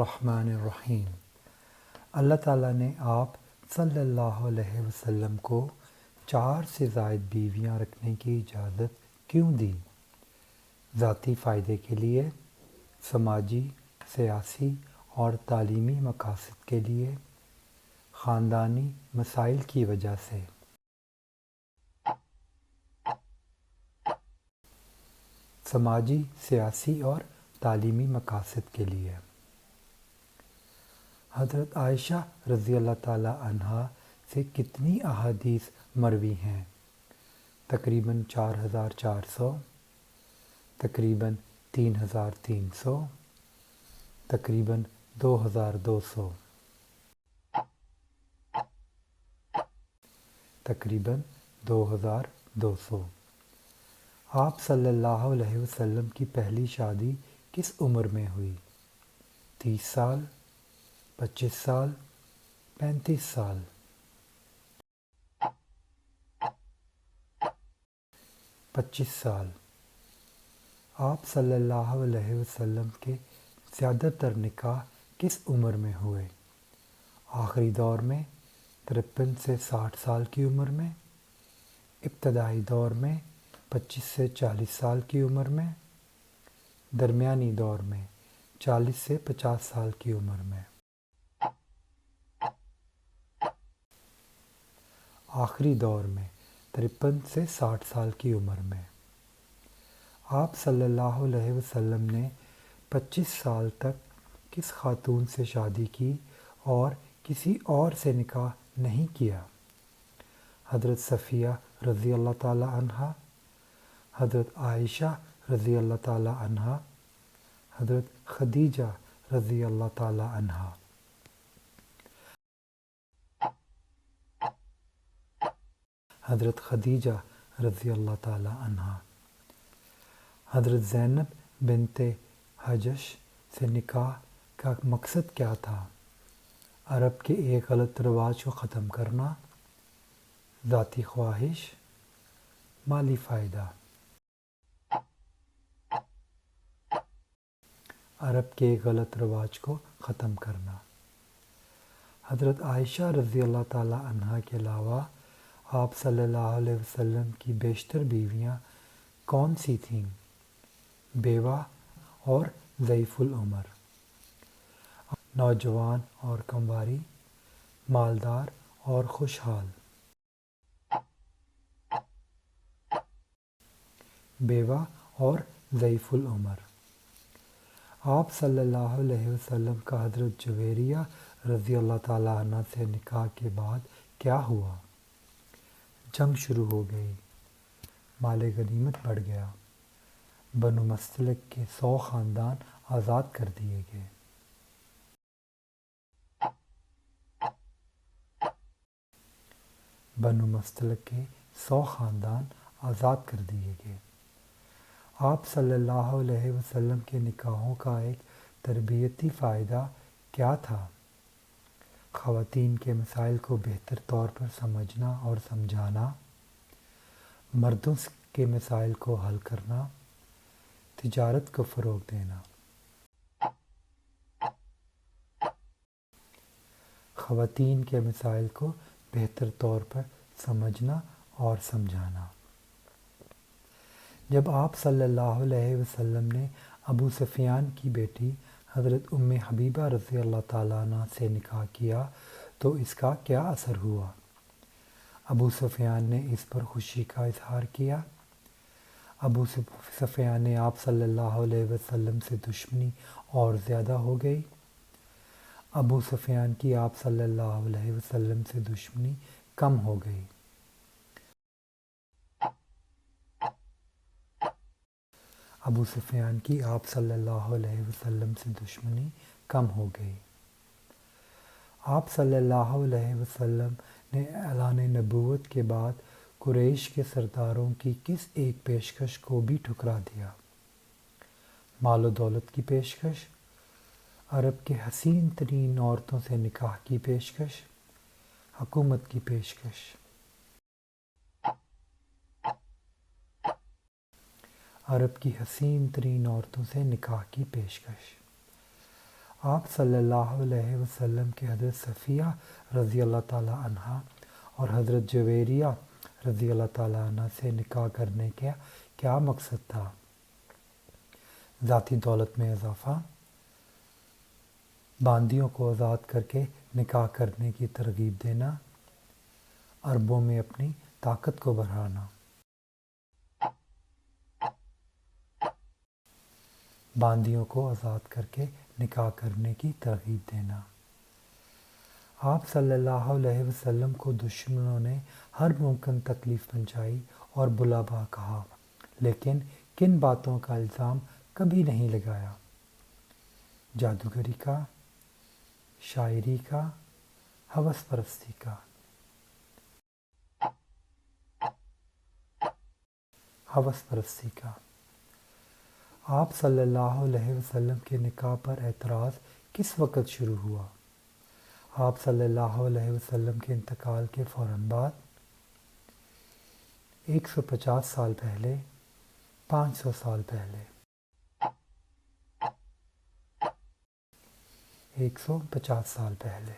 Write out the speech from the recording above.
الرحمن الرحیم۔ اللہ تعالیٰ نے آپ صلی اللہ علیہ وسلم کو 4 سے زائد بیویاں رکھنے کی اجازت کیوں دی؟ ذاتی فائدے کے لیے، سماجی، سیاسی اور تعلیمی مقاصد کے لیے، خاندانی مسائل کی وجہ سے۔ سماجی، سیاسی اور تعلیمی مقاصد کے لیے۔ حضرت عائشہ رضی اللہ تعالی عنہا سے کتنی احادیث مروی ہیں؟ تقریباً 4400، تقریباً 3300، تقریباً 2200، تقریباً 2200۔ آپ صلی اللہ علیہ وسلم کی پہلی شادی کس عمر میں ہوئی؟ 30 سال، 25 سال، 35 سال؟ 25 سال۔ آپ صلی اللہ علیہ وسلم کے زیادہ تر نکاح کس عمر میں ہوئے؟ آخری دور میں، 53 سے 60 سال کی عمر میں، ابتدائی دور میں 25 سے 40 سال کی عمر میں، درمیانی دور میں 40 سے 50 سال کی عمر میں؟ آخری دور میں 53 سے 60 سال کی عمر میں۔ آپ صلی اللہ علیہ وسلم نے 25 سال تک کس خاتون سے شادی کی اور کسی اور سے نکاح نہیں کیا؟ حضرت صفیہ رضی اللہ تعالی عنہا، حضرت عائشہ رضی اللہ تعالی عنہا، حضرت خدیجہ رضی اللہ تعالی عنہا؟ حضرت خدیجہ رضی اللہ تعالی عنہا۔ حضرت زینب بنت جحش سے نکاح کا مقصد کیا تھا؟ عرب کے ایک غلط رواج کو ختم کرنا، ذاتی خواہش، مالی فائدہ؟ عرب کے ایک غلط رواج کو ختم کرنا۔ حضرت عائشہ رضی اللہ تعالی عنہا کے علاوہ آپ صلی اللہ علیہ وسلم کی بیشتر بیویاں کون سی تھیں؟ بیوہ اور ضعیف العمر، نوجوان اور کنواری، مالدار اور خوشحال؟ بیوہ اور ضعیف العمر۔ آپ صلی اللہ علیہ وسلم کا حضرت جویریہ رضی اللہ تعالی عنہ سے نکاح کے بعد کیا ہوا؟ جنگ شروع ہو گئی، مال غنیمت بڑھ گیا، بنو مستلق کے 100 خاندان آزاد کر دیے گئے۔ بنو مستلق کے 100 خاندان آزاد کر دیے گئے۔ آپ صلی اللہ علیہ وسلم کے نکاحوں کا ایک تربیتی فائدہ کیا تھا؟ خواتین کے مسائل کو بہتر طور پر سمجھنا اور سمجھانا، مردوں کے مسائل کو حل کرنا، تجارت کو فروغ دینا۔ خواتین کے مسائل کو بہتر طور پر سمجھنا اور سمجھانا۔ جب آپ صلی اللہ علیہ وسلم نے ابو سفیان کی بیٹی حضرت ام حبیبہ رضی اللہ تعالیٰ عنہ سے نکاح کیا تو اس کا کیا اثر ہوا؟ ابو سفیان نے اس پر خوشی کا اظہار کیا؟ ابو سفیان نے آپ صلی اللہ علیہ وسلم سے دشمنی اور زیادہ ہو گئی؟ ابو سفیان کی آپ صلی اللہ علیہ وسلم سے دشمنی کم ہو گئی؟ ابو سفیان کی آپ صلی اللہ علیہ وسلم سے دشمنی کم ہو گئی۔ آپ صلی اللہ علیہ وسلم نے اعلان نبوت کے بعد قریش کے سرداروں کی کس ایک پیشکش کو بھی ٹھکرا دیا؟ مال و دولت کی پیشکش، عرب کے حسین ترین عورتوں سے نکاح کی پیشکش، حکومت کی پیشکش؟ عرب کی حسین ترین عورتوں سے نکاح کی پیشکش۔ آپ صلی اللہ علیہ وسلم کے حضرت صفیہ رضی اللہ تعالیٰ عنہ اور حضرت جویریہ رضی اللہ تعالیٰ عنہ سے نکاح کرنے کا کیا مقصد تھا؟ ذاتی دولت میں اضافہ، باندیوں کو آزاد کر کے نکاح کرنے کی ترغیب دینا، عربوں میں اپنی طاقت کو بڑھانا۔ باندیوں کو آزاد کر کے نکاح کرنے کی ترغیب دینا۔ آپ صلی اللہ علیہ وسلم کو دشمنوں نے ہر ممکن تکلیف پہنچائی اور بلا بھلا کہا، لیکن کن باتوں کا الزام کبھی نہیں لگایا؟ جادوگری کا، شاعری کا، ہوس پرستی کا۔ ہوس پرستی کا۔ آپ صلی اللہ علیہ وسلم کے نکاح پر اعتراض کس وقت شروع ہوا؟ آپ صلی اللہ علیہ وسلم کے انتقال کے فوراً بعد، 150 سال پہلے، 500 سال پہلے؟ 150 سال پہلے۔